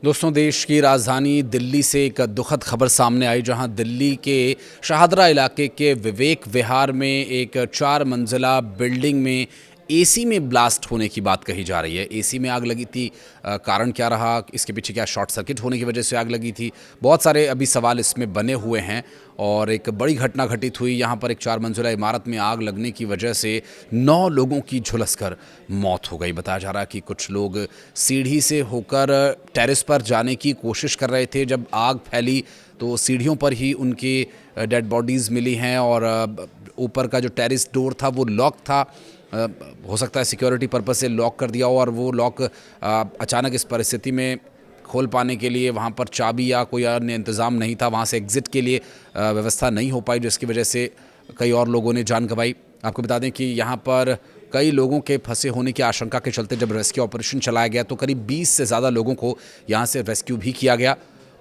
दोस्तों, देश की राजधानी दिल्ली से एक दुखद खबर सामने आई, जहां दिल्ली के शाहदरा इलाके के विवेक विहार में एक 4 मंजिला बिल्डिंग में एसी में ब्लास्ट होने की बात कही जा रही है। एसी में आग लगी थी। कारण क्या रहा, इसके पीछे क्या शॉर्ट सर्किट होने की वजह से आग लगी थी, बहुत सारे अभी सवाल इसमें बने हुए हैं। और एक बड़ी घटना घटित हुई। यहाँ पर एक 4 मंजिला इमारत में आग लगने की वजह से 9 लोगों की झुलसकर मौत हो गई। बताया जा रहा है कि कुछ लोग सीढ़ी से होकर टेरेस पर जाने की कोशिश कर रहे थे। जब आग फैली तो सीढ़ियों पर ही उनकी डेड बॉडीज़ मिली हैं। और ऊपर का जो टेरेस डोर था वो लॉक था। हो सकता है सिक्योरिटी पर्पस से लॉक कर दिया हो, और वो लॉक अचानक इस परिस्थिति में खोल पाने के लिए वहाँ पर चाबी या कोई अन्य इंतज़ाम नहीं था, वहाँ से एग्ज़िट के लिए व्यवस्था नहीं हो पाई, जिसकी वजह से कई और लोगों ने जान गंवाई। आपको बता दें कि यहाँ पर कई लोगों के फंसे होने की आशंका के चलते जब रेस्क्यू ऑपरेशन चलाया गया तो करीब 20 से ज़्यादा लोगों को यहाँ से रेस्क्यू भी किया गया।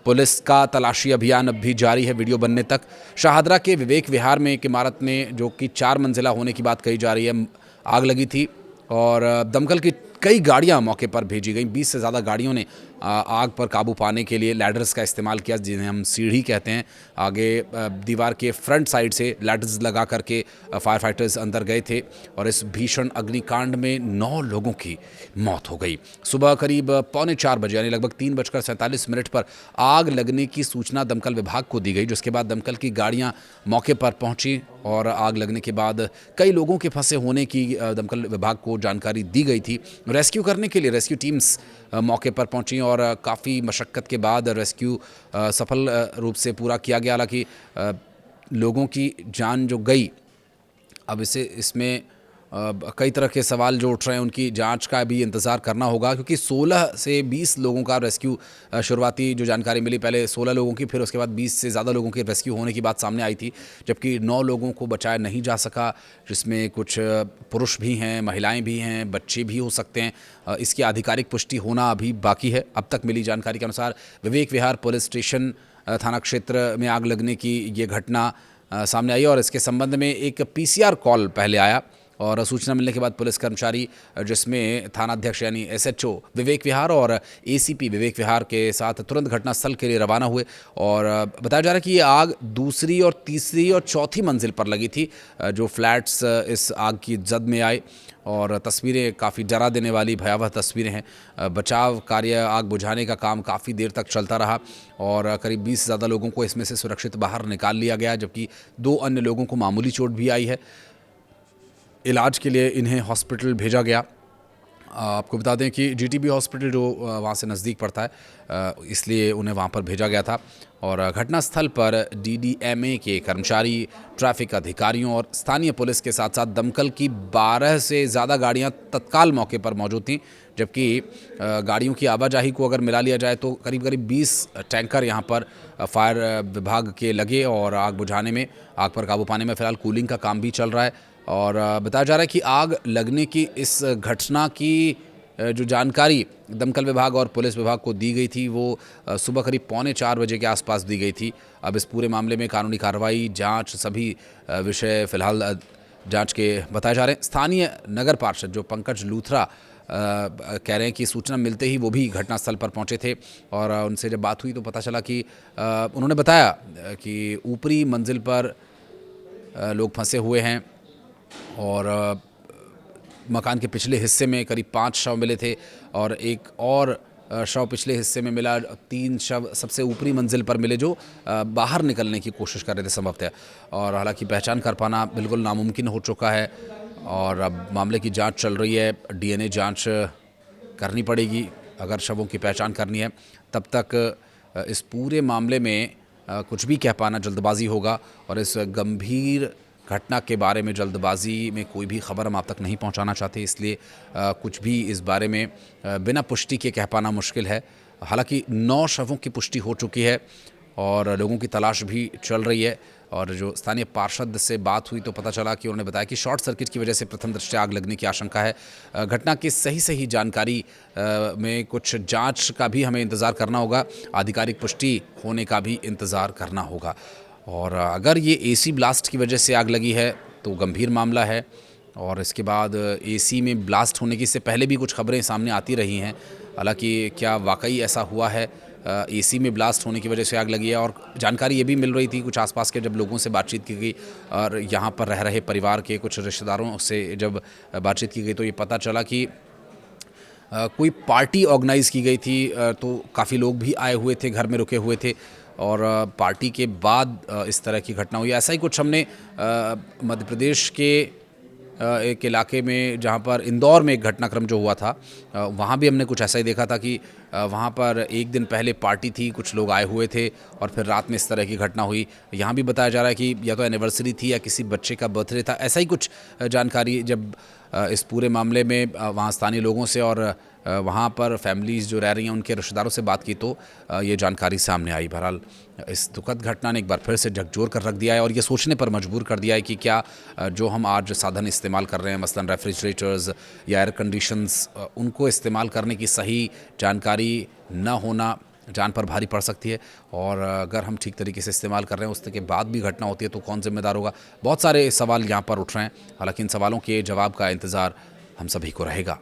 पुलिस का तलाशी अभियान अब भी जारी है वीडियो बनने तक। शाहदरा के विवेक विहार में एक इमारत में, जो कि 4 मंजिला होने की बात कही जा रही है, आग लगी थी। और दमकल की कई गाड़ियां मौके पर भेजी गई। 20 से ज़्यादा गाड़ियों ने आग पर काबू पाने के लिए लैडर्स का इस्तेमाल किया, जिन्हें हम सीढ़ी कहते हैं। आगे दीवार के फ्रंट साइड से लैडर्स लगा करके फायर फाइटर्स अंदर गए थे। और इस भीषण अग्निकांड में 9 लोगों की मौत हो गई। सुबह करीब 3:45 बजे, यानी लगभग 3:47 पर आग लगने की सूचना दमकल विभाग को दी गई, जिसके बाद दमकल की गाड़ियां मौके पर पहुंची। और आग लगने के बाद कई लोगों के फंसे होने की दमकल विभाग को जानकारी दी गई थी। रेस्क्यू करने के लिए रेस्क्यू टीम्स मौके पर पहुंची और काफ़ी मशक्क़त के बाद रेस्क्यू सफल रूप से पूरा किया गया। हालांकि लोगों की जान जो गई, अब इसमें कई तरह के सवाल जो उठ रहे हैं, उनकी जांच का भी इंतज़ार करना होगा, क्योंकि 16 से 20 लोगों का रेस्क्यू, शुरुआती जो जानकारी मिली पहले 16 लोगों की, फिर उसके बाद 20 से ज़्यादा लोगों के रेस्क्यू होने की बात सामने आई थी, जबकि 9 लोगों को बचाया नहीं जा सका, जिसमें कुछ पुरुष भी हैं, महिलाएं भी हैं, बच्चे भी हो सकते हैं। इसकी आधिकारिक पुष्टि होना अभी बाकी है। अब तक मिली जानकारी के अनुसार विवेक विहार पुलिस स्टेशन थाना क्षेत्र में आग लगने की ये घटना सामने आई, और इसके संबंध में एक PCR कॉल पहले आया। और सूचना मिलने के बाद पुलिस कर्मचारी, जिसमें थानाध्यक्ष यानी SHO विवेक विहार और ACP विवेक विहार के साथ, तुरंत घटनास्थल के लिए रवाना हुए। और बताया जा रहा है कि ये आग दूसरी और तीसरी और चौथी मंजिल पर लगी थी। जो फ्लैट्स इस आग की जद में आए, और तस्वीरें काफ़ी डरा देने वाली भयावह तस्वीरें हैं। बचाव कार्य, आग बुझाने का काम काफ़ी देर तक चलता रहा, और करीब 20 से ज़्यादा लोगों को इसमें से सुरक्षित बाहर निकाल लिया गया, जबकि 2 अन्य लोगों को मामूली चोट भी आई है। इलाज के लिए इन्हें हॉस्पिटल भेजा गया। आपको बता दें कि GTB हॉस्पिटल जो वहाँ से नज़दीक पड़ता है, इसलिए उन्हें वहाँ पर भेजा गया था। और घटनास्थल पर DDMA के कर्मचारी, ट्रैफिक अधिकारियों और स्थानीय पुलिस के साथ साथ दमकल की 12 से ज़्यादा गाड़ियाँ तत्काल मौके पर मौजूद थीं, जबकि गाड़ियों की आवाजाही को अगर मिला लिया जाए तो करीब 20 टैंकर यहाँ पर फायर विभाग के लगे, और आग बुझाने में, आग पर काबू पाने में फ़िलहाल कूलिंग का काम भी चल रहा है। और बताया जा रहा है कि आग लगने की इस घटना की जो जानकारी दमकल विभाग और पुलिस विभाग को दी गई थी, वो सुबह करीब 3:45 बजे के आसपास दी गई थी। अब इस पूरे मामले में कानूनी कार्रवाई, जांच, सभी विषय फिलहाल जांच के बताए जा रहे हैं। स्थानीय नगर पार्षद जो पंकज लूथरा कह रहे हैं कि सूचना मिलते ही वो भी घटनास्थल पर पहुंचे थे, और उनसे जब बात हुई तो पता चला कि उन्होंने बताया कि ऊपरी मंजिल पर लोग फंसे हुए हैं, और मकान के पिछले हिस्से में करीब 5 शव मिले थे, और एक और शव पिछले हिस्से में मिला। 3 शव सबसे ऊपरी मंजिल पर मिले, जो बाहर निकलने की कोशिश कर रहे थे संभवतः। और हालांकि पहचान कर पाना बिल्कुल नामुमकिन हो चुका है, और अब मामले की जांच चल रही है। DNA जांच करनी पड़ेगी अगर शवों की पहचान करनी है। तब तक इस पूरे मामले में कुछ भी कह पाना जल्दबाजी होगा, और इस गंभीर घटना के बारे में जल्दबाजी में कोई भी खबर हम आप तक नहीं पहुंचाना चाहते, इसलिए कुछ भी इस बारे में बिना पुष्टि के कह पाना मुश्किल है। हालांकि 9 शवों की पुष्टि हो चुकी है, और लोगों की तलाश भी चल रही है। और जो स्थानीय पार्षद से बात हुई तो पता चला कि उन्होंने बताया कि शॉर्ट सर्किट की वजह से प्रथम दृष्टया आग लगने की आशंका है। घटना की सही जानकारी में कुछ जांच का भी हमें इंतज़ार करना होगा, आधिकारिक पुष्टि होने का भी इंतज़ार करना होगा। और अगर ये AC ब्लास्ट की वजह से आग लगी है तो गंभीर मामला है, और इसके बाद AC में ब्लास्ट होने की इससे पहले भी कुछ खबरें सामने आती रही हैं। हालांकि क्या वाकई ऐसा हुआ है, एसी में ब्लास्ट होने की वजह से आग लगी है? और जानकारी ये भी मिल रही थी कुछ आसपास के जब लोगों से बातचीत की गई और यहाँ पर रह रहे परिवार के कुछ रिश्तेदारों से जब बातचीत की गई तो ये पता चला कि कोई पार्टी ऑर्गेनाइज की गई थी, तो काफ़ी लोग भी आए हुए थे, घर में रुके हुए थे और पार्टी के बाद इस तरह की घटना हुई। ऐसा ही कुछ हमने मध्य प्रदेश के एक इलाके में जहाँ पर इंदौर में एक घटनाक्रम जो हुआ था, वहाँ भी हमने कुछ ऐसा ही देखा था कि वहाँ पर एक दिन पहले पार्टी थी, कुछ लोग आए हुए थे और फिर रात में इस तरह की घटना हुई। यहाँ भी बताया जा रहा है कि या तो एनिवर्सरी थी या किसी बच्चे का बर्थडे था, ऐसा ही कुछ जानकारी जब इस पूरे मामले में वहाँ स्थानीय लोगों से और वहाँ पर फैमिलीज़ जो रह रही हैं उनके रिश्तेदारों से बात की तो ये जानकारी सामने आई। बहरहाल इस दुखद घटना ने एक बार फिर से झकझोर कर रख दिया है और ये सोचने पर मजबूर कर दिया है कि क्या जो हम आज साधन इस्तेमाल कर रहे हैं, मसलन रेफ्रिजरेटर्स या एयर कंडीशंस, उनको इस्तेमाल करने की सही जानकारी न होना जान पर भारी पड़ सकती है। और अगर हम ठीक तरीके से इस्तेमाल कर रहे हैं उसके बाद भी घटना होती है तो कौन जिम्मेदार होगा? बहुत सारे सवाल यहाँ पर उठ रहे हैं। हालांकि इन सवालों के जवाब का इंतज़ार हम सभी को रहेगा।